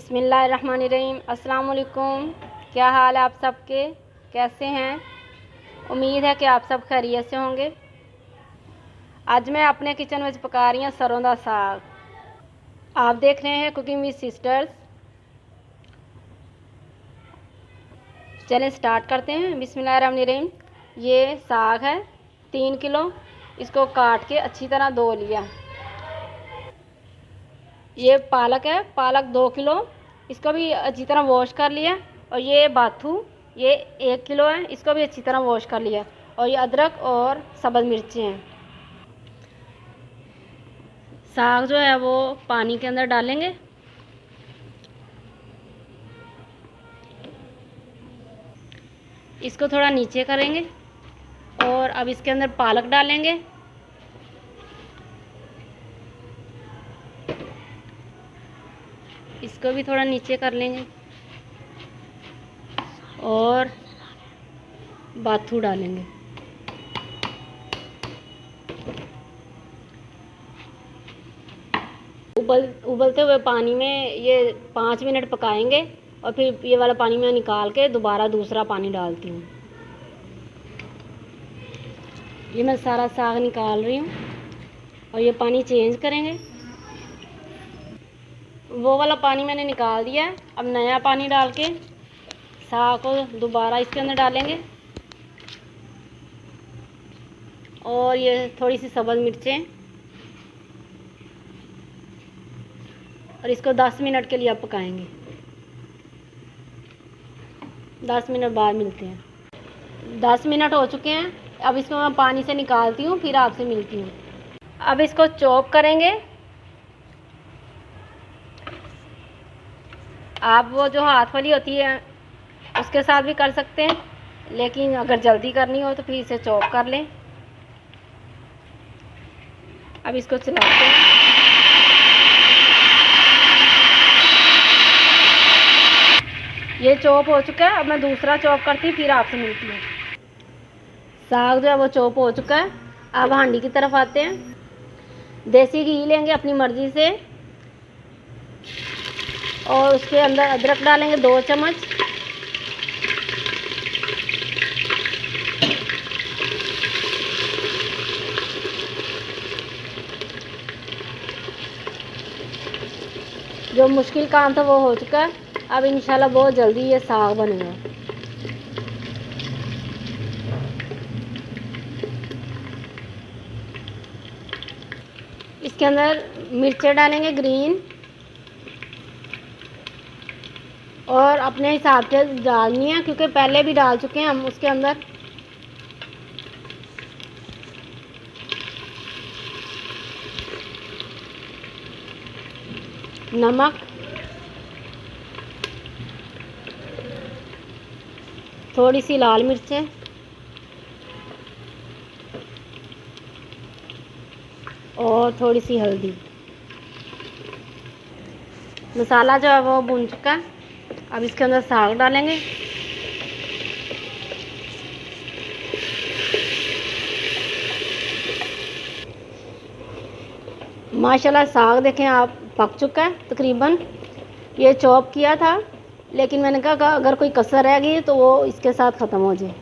बिस्मिल्लाहिर्रहमानिर्रहीम। अस्सलाम वालेकुम। क्या हाल है आप सबके, कैसे हैं? उम्मीद है कि आप सब खैरियत से होंगे। आज मैं अपने किचन में पका रही हूँ सरों दा साग। आप देख रहे हैं कुकिंग विद सिस्टर्स। चलें स्टार्ट करते हैं। बिस्मिल्लाहिर्रहमानिर्रहीम। ये साग है 3 किलो। इसको काट के अच्छी तरह धो लिया। ये पालक है, पालक 2 किलो। इसको भी अच्छी तरह वॉश कर लिया। और ये बाथू, ये 1 किलो है। इसको भी अच्छी तरह वॉश कर लिया। और ये अदरक और सब्ज़ मिर्ची हैं। साग जो है वो पानी के अंदर डालेंगे। इसको थोड़ा नीचे करेंगे और अब इसके अंदर पालक डालेंगे। इसको भी थोड़ा नीचे कर लेंगे और बाथू डालेंगे। उबलते हुए पानी में ये 5 मिनट पकाएंगे और फिर ये वाला पानी में निकाल के दोबारा दूसरा पानी डालती हूँ। ये मैं सारा साग निकाल रही हूँ और ये पानी चेंज करेंगे। वो वाला पानी मैंने निकाल दिया है। अब नया पानी डाल के साग को दोबारा इसके अंदर डालेंगे। और ये थोड़ी सी सब्ज़ मिर्चें और इसको 10 मिनट के लिए अब पकाएंगे। 10 मिनट बाद मिलते हैं। 10 मिनट हो चुके हैं। अब इसको मैं पानी से निकालती हूँ, फिर आपसे मिलती हूँ। अब इसको चॉप करेंगे। आप वो जो हाथ वाली होती है उसके साथ भी कर सकते हैं, लेकिन अगर जल्दी करनी हो तो फिर इसे चॉप कर लें। अब इसको चलाते हैं। ये चॉप हो चुका है। अब मैं दूसरा चॉप करती हूँ, फिर आपसे मिलती हूँ। साग जो है वो चॉप हो चुका है। अब हांडी की तरफ आते हैं। देसी घी लेंगे अपनी मर्ज़ी से और उसके अंदर अदरक डालेंगे 2 चम्मच। जो मुश्किल काम था वो हो चुका है। अब इंशाल्लाह बहुत जल्दी ये साग बनेगा। इसके अंदर मिर्चें डालेंगे ग्रीन और अपने हिसाब से डालनी है, क्योंकि पहले भी डाल चुके हैं हम उसके अंदर। नमक, थोड़ी सी लाल मिर्चें और थोड़ी सी हल्दी। मसाला जो है वो भून चुका है। अब इसके अंदर साग डालेंगे। माशाल्लाह साग देखें आप पक चुका है तकरीबन। ये चॉप किया था, लेकिन मैंने कहा अगर कोई कसर रह गई तो वो इसके साथ ख़त्म हो जाए।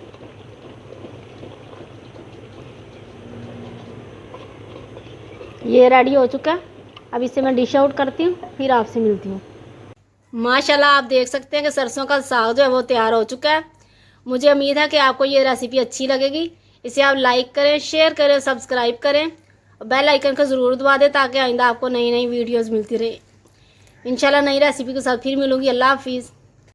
ये रेडी हो चुका है। अब इसे मैं डिश आउट करती हूँ, फिर आपसे मिलती हूँ। माशाल्लाह आप देख सकते हैं कि सरसों का साग जो है वो तैयार हो चुका है। मुझे उम्मीद है कि आपको ये रेसिपी अच्छी लगेगी। इसे आप लाइक करें, शेयर करें, सब्सक्राइब करें और बेल आइकन को ज़रूर दबा दें ताकि आइंदा आपको नई नई वीडियोज़ मिलती रहे। इंशाल्लाह नई रेसिपी के साथ फिर मिलूँगी। अल्लाह हाफिज़।